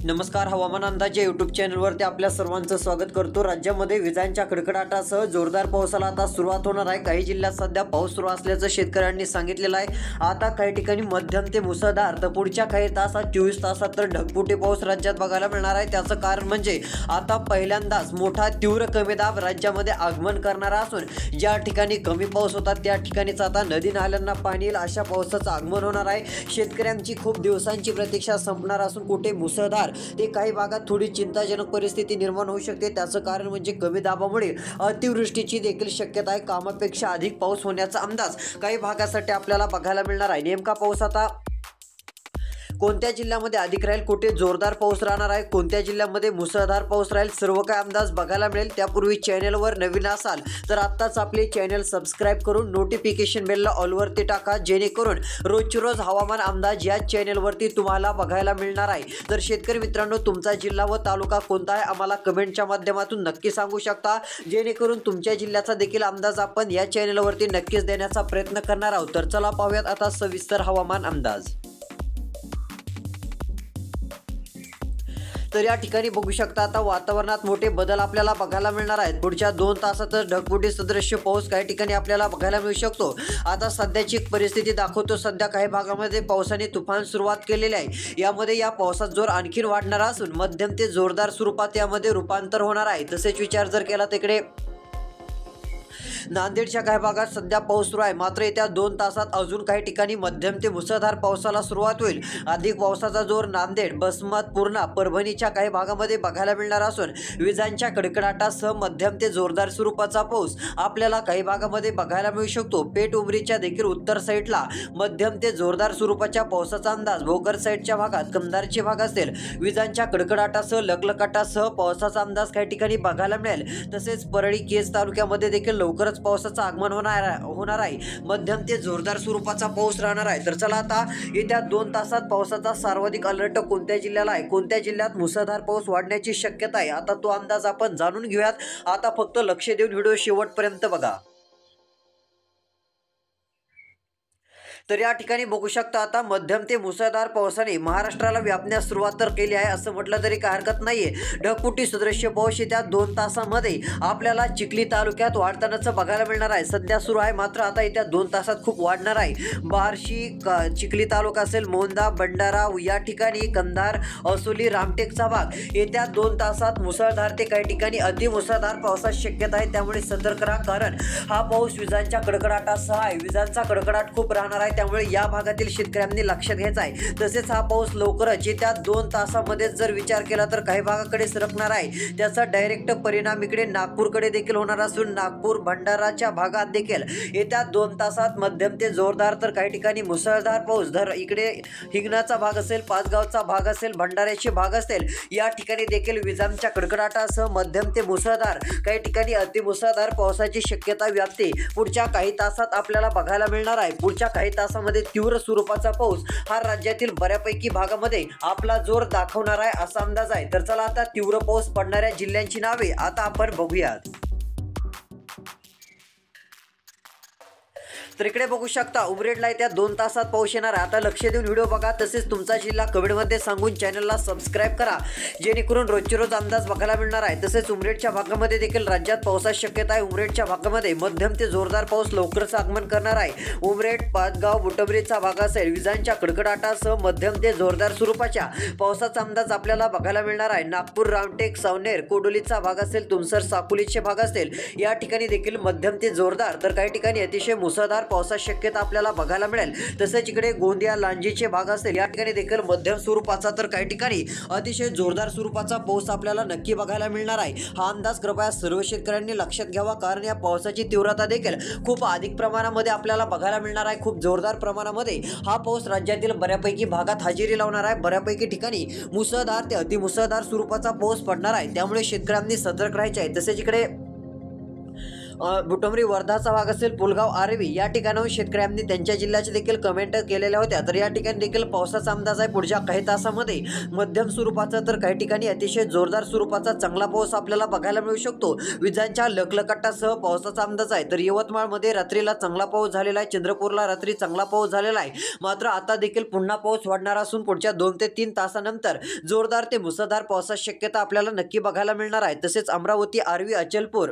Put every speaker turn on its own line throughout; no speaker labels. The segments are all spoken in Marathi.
नमस्कार, हवामान अंदाज या यूट्यूब चॅनलवरती आपल्या सर्वांचं स्वागत करतो। राज्यामध्ये विजांच्या कडकडाटासह जोरदार पावसाला आता सुरुवात होणार आहे। काही जिल्ह्यात सध्या पाऊस सुरू असल्याचं शेतकऱ्यांनी सांगितलेलं आहे। आता काही ठिकाणी मध्यम ते मुसळधार तर पुढच्या काही तासात 24 तासात तर ढगफुटी पाऊस राज्यात बघायला मिळणार आहे। त्याचं कारण म्हणजे आता पहिल्यांदाच मोठा तीव्र कमी दाब राज्यामध्ये आगमन करणारा असून ज्या ठिकाणी कमी पाऊस होता त्या ठिकाणीच आता नदी नाल्यांना पाणी येईल अशा पावसाचं आगमन होणार आहे। शेतकऱ्यांची खूप दिवसांची प्रतीक्षा संपणार असून कुठे मुसळधार ते काही भागात थोडी चिंताजनक परिस्थिती निर्माण होऊ शकते। त्याचं कारण म्हणजे कमी दाबामुळे अतिवृष्टीची देखील शक्यता आहे। कामापेक्षा अधिक पाऊस होण्याचा अंदाज काही भागासाठी आपल्याला बघायला मिळणार आहे। नेमका पाऊस आता कोणत्या जिल्ह्यामध्ये अधिक राहील, कुठे जोरदार पाऊस राहणार आहे, कोणत्या जिल्ह्यामध्ये मुसळधार पाऊस राहील, सर्व काही अंदाज बघायला मिळेल। त्यापूर्वी चॅनलवर नवीन असाल तर आत्ताच आपले चॅनल सबस्क्राइब करून नोटिफिकेशन बेलला ऑलवरती टाका, जेणेकरून रोजची रोज हवामान अंदाज या चॅनलवरती तुम्हाला बघायला मिळणार आहे। तर शेतकरी मित्रांनो, तुमचा जिल्हा व तालुका कोणता आहे आम्हाला कमेंटच्या माध्यमातून नक्की सांगू शकता, जेणेकरून तुमच्या जिल्ह्याचा देखील अंदाज आपण या चॅनलवरती नक्कीच देण्याचा प्रयत्न करणार आहोत। तर चला पाहूयात आता सविस्तर हवामान अंदाज। तर या ठिकाणी बघू शकता आता वातावरणात मोठे बदल आपल्याला बघायला मिळणार आहेत। पुढच्या 2 तासातच ढगफुटी सदृश्य पाऊस काही ठिकाणी आपल्याला बघायला मिळू शकतो। आता सध्याची परिस्थिती दाखवतो, सध्या काही भागामध्ये पावसाने तुफान सुरुवात केलेली आहे। यामध्ये या पावसाचा जोर आणखीन वाढणार असून मध्यम ते जोरदार स्वरूपात यामध्ये रूपांतर होणार आहे। तसेच विचार जर केला तिकडे नांदेडच्या काही भागात सध्या पाऊस सुरू आहे, मात्र येत्या 2 तासात अजून काही ठिकाणी मध्यम ते मुसळधार पावसाला सुरुवात होईल। अधिक पावसाचा जोर नांदेड, बसमत, पूर्णा, परभणीच्या काही भागामध्ये बघायला मिळणार असून विजांच्या कडकडाटासह मध्यम ते जोरदार स्वरूपाचा पाऊस आपल्याला काही भागामध्ये बघायला मिळू शकतो। पेठ उमरीच्या देखील उत्तर साईडला मध्यम ते जोरदार स्वरूपाच्या पावसाचा अंदाज, भोकर साईडच्या भागात, कंधारचे भाग असेल विजांच्या कडकडाटासह लखलखाटासह पावसाचा अंदाज काही ठिकाणी बघायला मिळेल। तसेच परळी, केज तालुक्यामध्ये देखील लवकरच पावसाचं आगमन होणार आहे। मध्यम ते जोरदार स्वरूपाचा पाऊस राहणार आहे। तर चला आता येत्या 2 तासात पावसाचा सर्वाधिक अलर्ट कोणत्या जिल्ह्याला आहे, कोणत्या जिल्ह्यात मुसळधार पाऊस वाढण्याची शक्यता आहे, आता तो अंदाज आपण जाणून घेऊयात। आता फक्त लक्ष देऊन व्हिडिओ शेवटपर्यंत बघा। तर या ठिकाणी बघू शकता आता मध्यम ते मुसळधार पावसाने महाराष्ट्राला व्यापण्यास सुरुवात तर केली आहे असं म्हटलं तरी काही हरकत नाहीये। ढगफुटी सदृश्य पाऊस येत्या 2 तासामध्ये आपल्याला चिखली तालुक्यात वाढतानाच बघायला मिळणार आहे। सध्या सुरू आहे, मात्र आता येत्या 2 तासात खूप वाढणार आहे। बार्शी, चिखली तालुका असेल, मोंदा, भंडारा या ठिकाणी, कंधार, असोली, रामटेकचा भाग येत्या 2 तासात मुसळधार ते काही ठिकाणी अतिमुसळधार पावसाची शक्यता आहे। त्यामुळे सतर्क राहा, कारण हा पाऊस विजांच्या कडकडाटासह आहे। विजांचा कडकडाट खूप राहणार आहे, त्यामुळे या भागातील शेतकऱ्यांनी लक्षात घ्यायचं आहे। तसेच हा पाऊस लवकरच येत्या 2 तासामध्ये जर विचार केला तर काही भागाकडे सरकणार आहे। त्याचा डायरेक्ट परिणाम इकडे नागपूरकडे देखील होणार असून नागपूर, भंडाराच्या भागात देखील येत्या 2 तासात मध्यम ते जोरदार तर काही ठिकाणी मुसळधार पाऊस इकडे हिंगणाचा भाग असेल, पाचगावचा भाग असेल, भंडाऱ्याचे भाग असेल, या ठिकाणी देखील विजांच्या कडकडाटासह मध्यम ते मुसळधार काही ठिकाणी अतिमुसळधार पावसाची शक्यता व्यापते पुढच्या काही तासात आपल्याला बघायला मिळणार आहे। पुढच्या काही तासामध्ये तीव्र स्वरूपाचा पाऊस हा राज्यातील बऱ्यापैकी भागामध्ये आपला जोर दाखवणार आहे असा अंदाज आहे। तर चला आता तीव्र पाऊस पडणाऱ्या जिल्ह्यांची नावे आता आपण बघूयात। तर इकडे बघू शकता उमरेडला येत्या 2 तासात पाऊस येणार आहे। आता लक्ष देऊन व्हिडिओ बघा, तसेच तुमचा जिल्हा कमेंटमध्ये सांगून चॅनलला सबस्क्राइब करा, जेणेकरून रोजचे रोज अंदाज बघायला मिळणार आहे। तसेच उमरेडच्या भागामध्ये देखील राज्यात पावसाची शक्यता आहे। उमरेडच्या भागामध्ये मध्यम ते जोरदार पाऊस लवकरच आगमन करणार आहे। उमरेड, पाचगाव, बुटबरीचा भाग असेल विजांच्या कडकडाटासह मध्यम ते जोरदार स्वरूपाच्या पावसाचा अंदाज आपल्याला बघायला मिळणार आहे। नागपूर, रामटेक, सावनेर, कोडोलीचा भाग असेल, तुमसर, साकोलीचे भाग असतील, या ठिकाणी देखील मध्यम ते जोरदार तर काही ठिकाणी अतिशय मुसळधार पावसाची शक्यता आपल्याला बघायला मिळेल। तसेच इकडे गोंदिया, लांजीचे भाग असतील, या ठिकाणी देखील मध्यम स्वरूपाचा तर काही ठिकाणी अतिशय जोरदार स्वरूपाचा पाऊस आपल्याला नक्की बघायला मिळणार आहे। हा अंदाज कृपया सर्व शेतकऱ्यांनी लक्षात घ्यावा, कारण या पावसाची तीव्रता देखील खूप अधिक प्रमाणामध्ये आपल्याला बघायला मिळणार आहे। खूप जोरदार प्रमाणामध्ये हा पाऊस राज्यातील बऱ्यापैकी भागात हजेरी लावणार आहे। बऱ्यापैकी ठिकाणी मुसळधार ते अतिमुसळधार स्वरूपाचा पाऊस पडणार आहे, त्यामुळे शेतकऱ्यांनी सतर्क राहायचे आहे। तसेच इकडे बुटोमरी वर्धाचा भाग असेल, पुलगाव आर्वी या ठिकाणाहून शेतकऱ्यांनी त्यांच्या जिल्ह्याचे देखील कमेंट केलेल्या होत्या। तर या ठिकाणी देखील पावसाचा अंदाज आहे पुढच्या काही तासामध्ये मध्यम स्वरूपाचा तर काही ठिकाणी अतिशय जोरदार स्वरूपाचा चांगला पाऊस आपल्याला बघायला मिळू शकतो। विजांच्या लखलखाटासह पावसाचा अंदाज आहे। तर यवतमाळमध्ये रात्रीला चांगला पाऊस झालेला आहे, चंद्रपूरला रात्री चांगला पाऊस झालेला आहे, मात्र आता देखील पुन्हा पाऊस वाढणार असून पुढच्या 2 ते 3 तासानंतर जोरदार ते मुसळधार पावसाची शक्यता आपल्याला नक्की बघायला मिळणार आहे। तसेच अमरावती, आर्वी, अचलपूर,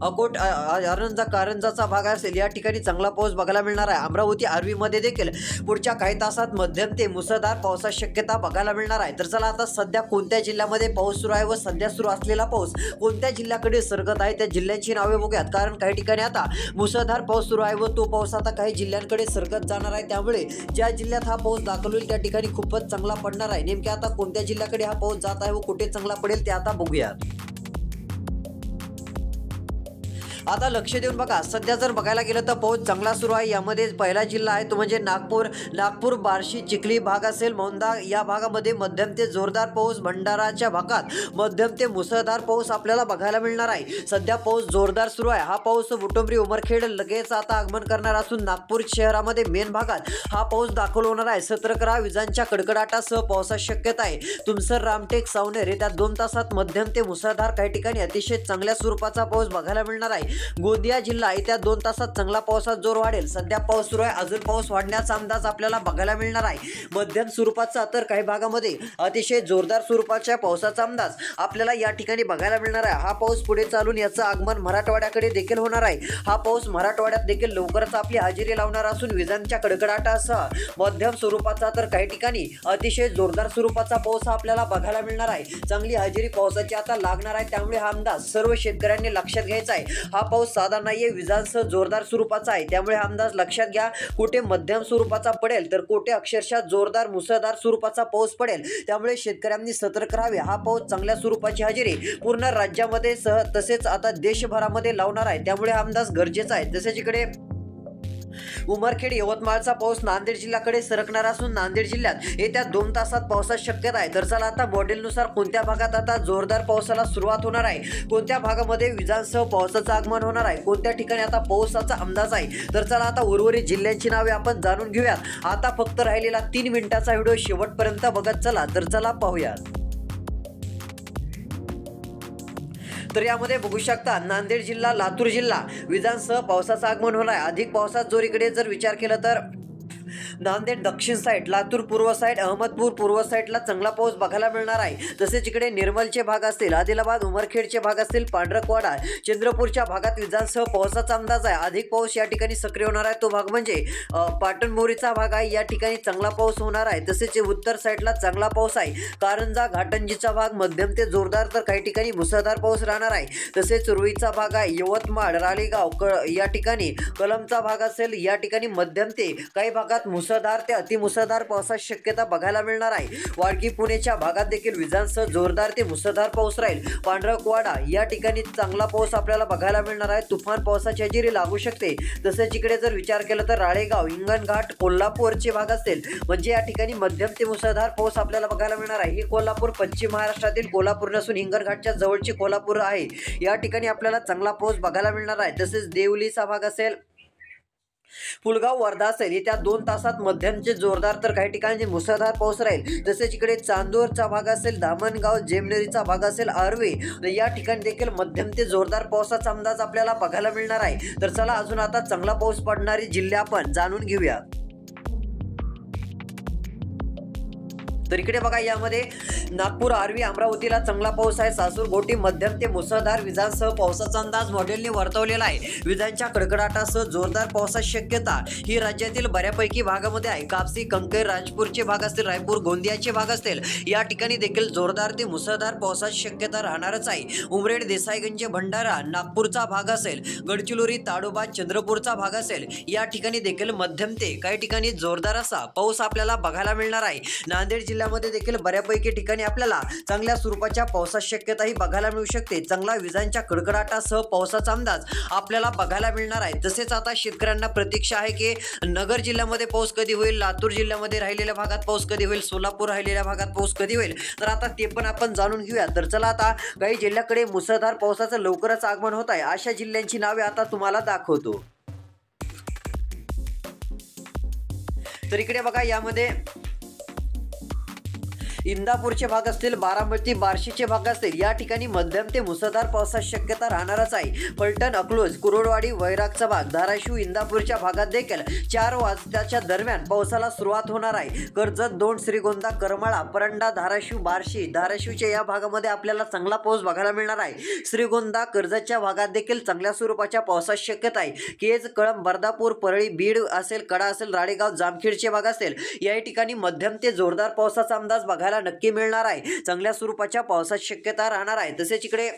अकोट, कारंजा, कारंजाचा भाग असेल या ठिकाणी चांगला पाऊस बघायला मिळणार आहे। अमरावती, आर्वीमध्ये देखील पुढच्या काही तासात मध्यम ते मुसळधार पावसाची शक्यता बघायला मिळणार आहे। तर चला आता सध्या कोणत्या जिल्ह्यामध्ये पाऊस सुरू आहे व सध्या सुरू असलेला पाऊस कोणत्या जिल्ह्याकडे सरकत आहे त्या जिल्ह्यांची नावे बघूयात। कारण काही ठिकाणी आता मुसळधार पाऊस सुरू आहे व तो पाऊस आता काही जिल्ह्यांकडे सरकत जाणार आहे, त्यामुळे ज्या जिल्ह्यात हा पाऊस दाखल होईल त्या ठिकाणी खूपच चांगला पडणार आहे। नेमक्या आता कोणत्या जिल्ह्याकडे हा पाऊस जात आहे व कुठे चांगला पडेल ते आता बघूयात। आता लक्ष देऊन बघा, सध्या जर बघायला गेलं तर पाऊस चांगला सुरू आहे। यामध्ये पहिला जिल्हा आहे तो म्हणजे नागपूर, बार्शी, चिखली भाग असेल, मौंदा या भागामध्ये मध्यम ते जोरदार पाऊस, भंडाराच्या भागात मध्यम ते मुसळधार पाऊस आपल्याला बघायला मिळणार आहे। सध्या पाऊस जोरदार सुरू आहे। हा पाऊस बुटोमरी, उमरखेड लगेच आता आगमन करणार असून नागपूर शहरामध्ये मेन भागात हा पाऊस दाखल होणार आहे। सतर्क राहा, विजांच्या कडकडाटासह पावसाची शक्यता आहे। तुमसर, रामटेक, सावनेर येत्या 2 तासात मध्यम ते मुसळधार काही ठिकाणी अतिशय चांगल्या स्वरूपाचा पाऊस बघायला मिळणार आहे। गोंदिया जिल्हा येत्या 2 तासात चांगला पावसाचा जोर वाढेल। सध्या पाऊस सुरू आहे, अजून पाऊस वाढण्याचा अंदाज आपल्याला बघायला मिळणार आहे। मध्यम स्वरूपाचा तर काही भागामध्ये अतिशय जोरदार स्वरूपाच्या पावसाचा अंदाज आपल्याला या ठिकाणी बघायला मिळणार आहे। हा पाऊस पुढे चालून याचं आगमन मराठवाड्याकडे देखील होणार आहे। हा पाऊस मराठवाड्यात देखील लवकरच आपली हजेरी लावणार असून विजांच्या कडकडाटासह मध्यम स्वरूपाचा तर काही ठिकाणी अतिशय जोरदार स्वरूपाचा पाऊस आपल्याला बघायला मिळणार आहे। चांगली हजेरी पावसाची आता लागणार आहे, त्यामुळे हा अंदाज सर्व शेतकऱ्यांनी लक्षात घ्यायचा आहे। हा पाऊस साधा नाहीये, विजांसह जोरदार स्वरूपाचा आहे, त्यामुळे हा अंदाज लक्षात घ्या। कुठे मध्यम स्वरूपाचा पडेल तर कुठे अक्षरशः जोरदार मुसळधार स्वरूपाचा पाऊस पडेल, त्यामुळे शेतकऱ्यांनी सतर्क राहावे। हा पाऊस चांगल्या स्वरूपाची हजेरी पूर्ण राज्यामध्ये तसेच आता देशभरामध्ये लावणार आहे, त्यामुळे हा अंदाज गरजेचा आहे। तसेच इकडे उमरखेड, यवतमाळचा पाऊस नांदेड जिल्ह्याकडे सरकणार असून नांदेड जिल्ह्यात येत्या 2 तासात पावसाची शक्यता आहे। तर चला आता मॉडेलनुसार कोणत्या भागात आता जोरदार पावसाला सुरुवात होणार आहे, कोणत्या भागामध्ये विजांसह पावसाचं आगमन होणार आहे, कोणत्या ठिकाणी आता पावसाचा अंदाज आहे। तर चला आता उर्वरित जिल्ह्यांची नावे आपण जाणून घेऊयात। आता फक्त राहिलेला 3 मिनिटाचा व्हिडिओ शेवटपर्यंत बघत चला। तर चला पाहूयात। तर यामध्ये बघू शकता नांदेड जिल्हा, लातूर जिल्हा विजांसह पावसाचं आगमन होणार आहे। अधिक पावसाचा जोरीकडे जर विचार केला तर नांदेड दक्षिण साईड, लातूर पूर्व साईड, अहमदपूर पूर्व साईडला चांगला पाऊस बघायला मिळणार आहे। तसेच इकडे निर्मलचे भाग असतील, आदिलाबाद, उमरखेडचे भाग असतील, पांढरकवाडा, चंद्रपूरच्या भागात विजांसह पावसाचा अंदाज आहे। अधिक पाऊस या ठिकाणी सक्रिय होणार आहे, तो भाग म्हणजे पाटण मोरीचा भाग आहे, या ठिकाणी चांगला पाऊस होणार आहे। तसेच उत्तर साईडला चांगला पाऊस आहे। कारंजा, घाटंजीचा भाग मध्यम ते जोरदार तर काही ठिकाणी मुसळधार पाऊस राहणार आहे। तसेच रुईचा भाग आहे, यवतमाळ, राळेगाव या ठिकाणी, कलमचा भाग असेल, या ठिकाणी मध्यम ते काही भागात मुसळधार ते अतिमुसळधार पावसाची शक्यता बघायला मिळणार आहे। वाडकी, पुणेच्या भागात देखील विजांसह जोरदार ते मुसळधार पाऊस राहील। पांढरकवाडा या ठिकाणी चांगला पाऊस आपल्याला बघायला मिळणार आहे। तुफान पावसाची हजेरी लागू शकते। तसेच इकडे जर विचार केला तर राळेगाव, हिंगणघाट, कोल्हापूरचे भाग असतील, म्हणजे या ठिकाणी मध्यम ते मुसळधार पाऊस आपल्याला बघायला मिळणार आहे। ही कोल्हापूर पश्चिम महाराष्ट्रातील कोल्हापूर नसून हिंगणघाटच्या जवळची कोल्हापूर आहे, या ठिकाणी आपल्याला चांगला पाऊस बघायला मिळणार आहे। तसेच देवलीचा भाग असेल, पुलगाव, वर्धा असेल, येत्या 2 तासात मध्यमचे जोरदार तर काही ठिकाणी मुसळधार पाऊस राहील। तसेच इकडे चांदोरचा भाग असेल, दामणगाव, जेमनेरीचा भाग असेल, आर्वे या ठिकाणी देखील मध्यम ते जोरदार पावसाचा अंदाज आपल्याला बघायला मिळणार आहे। तर चला अजून आता चांगला पाऊस पडणारी जिल्हे आपण जाणून घेऊया। तर इकडे बघा, यामध्ये नागपूर, आर्वी, अमरावतीला चांगला पाऊस आहे। सासूर, घोटी मध्यम ते मुसळधार विजांसह पावसाचा अंदाज मॉडेलने वर्तवलेला आहे। विजांच्या कडकडाटासह जोरदार पावसाची शक्यता ही राज्यातील बऱ्यापैकी भागामध्ये आहे। कापसी, कंकेर, राजपूरचे भाग असतील, रायपूर, गोंदियाचे भाग असतील, या ठिकाणी देखील जोरदार ते मुसळधार पावसाची शक्यता राहणारच आहे। उमरेड, देसाईगंज, भंडारा, नागपूरचा भाग असेल, गडचिरोली, ताडोबा, चंद्रपूरचा भाग असेल, या ठिकाणी देखील मध्यम ते काही ठिकाणी जोरदार असा पाऊस आपल्याला बघायला मिळणार आहे। नांदेड जिल्हा जिल्ह्यामध्ये देखील बऱ्यापैकी ठिकाणी आपल्याला चांगल्या स्वरूपाच्या पावसाची शक्यताही बघायला मिळू शकते। चांगला विजांच्या कडकडाटासह पावसाचा अंदाज आपल्याला बघायला मिळणार आहे। तसेच आता शेतकऱ्यांना प्रतीक्षा आहे की नगर जिल्ह्यामध्ये पाऊस कधी होईल, लातूर जिल्ह्यामध्ये राहिलेल्या भागात पाऊस कधी होईल, सोलापूर राहिलेल्या भागात पाऊस कधी होईल, तर आता ते पण आपण जाणून घेऊया। तर चला आता काही जिल्ह्याकडे मुसळधार पावसाचं लवकरच आगमन होत आहे अशा जिल्ह्यांची नावे आता तुम्हाला दाखवतो। तर इकडे बघा, यामध्ये इंदापूरचे भाग असतील, बारामती बार्शीचे भाग असतील, या ठिकाणी मध्यम ते मुसळधार पावसाची शक्यता राहणारच आहे। फलटण, अकलूज, कुरोडवाडी, वैरागचा भाग, धाराशिव, इंदापूरच्या भागात देखील 4 वाजताच्या दरम्यान पावसाला सुरुवात होणार आहे। कर्जत, दोन, श्रीगोंदा, करमाळा, परंडा, धाराशिव, बार्शी, धाराशिवच्या या भागामध्ये आपल्याला चांगला पाऊस बघायला मिळणार आहे। श्रीगोंदा, कर्जतच्या भागात देखील चांगल्या स्वरूपाच्या पावसाची शक्यता आहे। केज, कळंब, बर्दापूर, परळी, बीड असेल, कडा असेल, राळेगाव, जामखेडचे भाग असेल, या ठिकाणी मध्यम ते जोरदार पावसाचा अंदाज बघायला नक्की मिळणार आहे। चांगल्या स्वरूपाच्या पावसाची शक्यता राहणार आहे। तसेच इकडे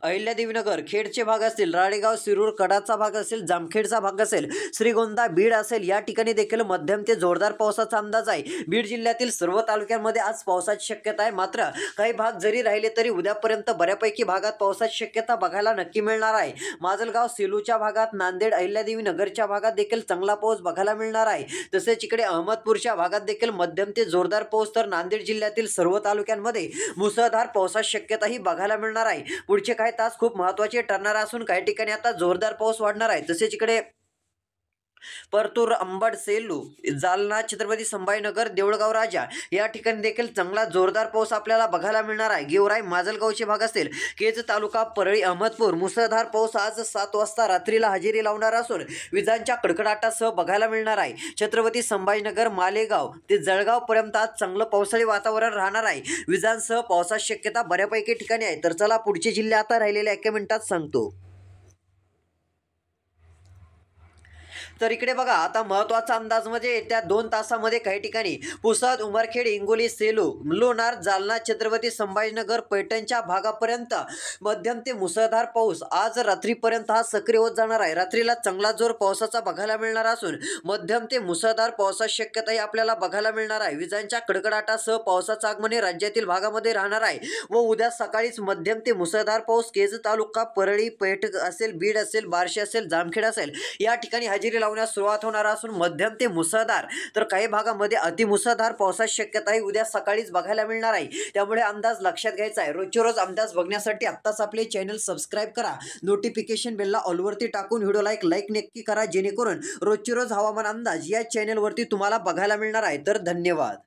अहिल्यादेवीनगर, खेडचे भाग असतील, राळेगाव, शिरूर, कडाचा भाग असेल, जामखेडचा भाग असेल, श्रीगोंदा, बीड असेल, या ठिकाणी देखील मध्यम ते जोरदार पावसाचा अंदाज आहे। बीड जिल्ह्यातील सर्व तालुक्यांमध्ये आज पावसाची शक्यता आहे। मात्र काही भाग जरी राहिले तरी उद्यापर्यंत बऱ्यापैकी भागात पावसाची शक्यता बघायला नक्की मिळणार आहे। माजलगाव, सेलूच्या भागात, नांदेड, अहिल्यादेवीनगरच्या भागात देखील चांगला पाऊस बघायला मिळणार आहे। तसेच इकडे अहमदपूरच्या भागात देखील मध्यम ते जोरदार पाऊस, तर नांदेड जिल्ह्यातील सर्व तालुक्यांमध्ये मुसळधार पावसाची शक्यताही बघायला मिळणार आहे। पुढचे काही तास खूप महत्त्वाचे ठरणार असून काही ठिकाणी आता जोरदार पाऊस वाढणार आहे। तसेच इकडे परतूर, अंबड, सेलू, जालना, छत्रपती संभाजीनगर, देऊळगाव राजा या ठिकाणी देखील चांगला जोरदार पाऊस आपल्याला बघायला मिळणार आहे। गेवराई, माजलगावचे भाग असतील, केज तालुका, परळी, अहमदपूर, मुसळधार पाऊस आज 7 वाजता रात्रीला हजेरी लावणार असून विजांच्या कडकडाटासह बघायला मिळणार आहे। छत्रपती संभाजीनगर, मालेगाव ते जळगाव पर्यंत आज चांगलं पावसाळी वातावरण राहणार आहे। विजांसह पावसाची शक्यता बऱ्यापैकी ठिकाणी आहे। तर चला पुढचे जिल्हे आता राहिलेल्या 1 मिनिटात सांगतो। तर इकडे बघा, आता महत्त्वाचा अंदाज म्हणजे येत्या 2 तासामध्ये काही ठिकाणी पुसद, उमरखेड, हिंगोली, सेलू, लोणार, जालना, छत्रपती संभाजीनगर, पैठणच्या भागापर्यंत मध्यम ते मुसळधार पाऊस आज रात्रीपर्यंत हा सक्रिय होत जाणार आहे। रात्रीला चांगला जोर पावसाचा बघायला मिळणार असून मध्यम ते मुसळधार पावसाची शक्यताही आपल्याला बघायला मिळणार आहे। विजांच्या कडकडाटासह पावसाचं आगमन हे राज्यातील भागामध्ये राहणार आहे व उद्या सकाळीच मध्यम ते मुसळधार पाऊस केज तालुका, परळी, पैठ असेल, बीड असेल, बार्शी असेल, जामखेड असेल, या ठिकाणी हजेरी लावण्यास सुरुवात होणार असून मध्यम ते मुसळधार तर काही भागामध्ये अतिमुसळधार पावसाची शक्यताही उद्या सकाळीच बघायला मिळणार आहे। त्यामुळे अंदाज लक्षात घ्यायचा आहे। रोजचे रोज अंदाज बघण्यासाठी आत्ताच आपले चॅनल सबस्क्राईब करा, नोटिफिकेशन बेलला ऑलवरती टाकून व्हिडिओला एक लाईक नक्की करा, जेणेकरून रोजचे रोज हवामान अंदाज या चॅनलवरती तुम्हाला बघायला मिळणार आहे। तर धन्यवाद।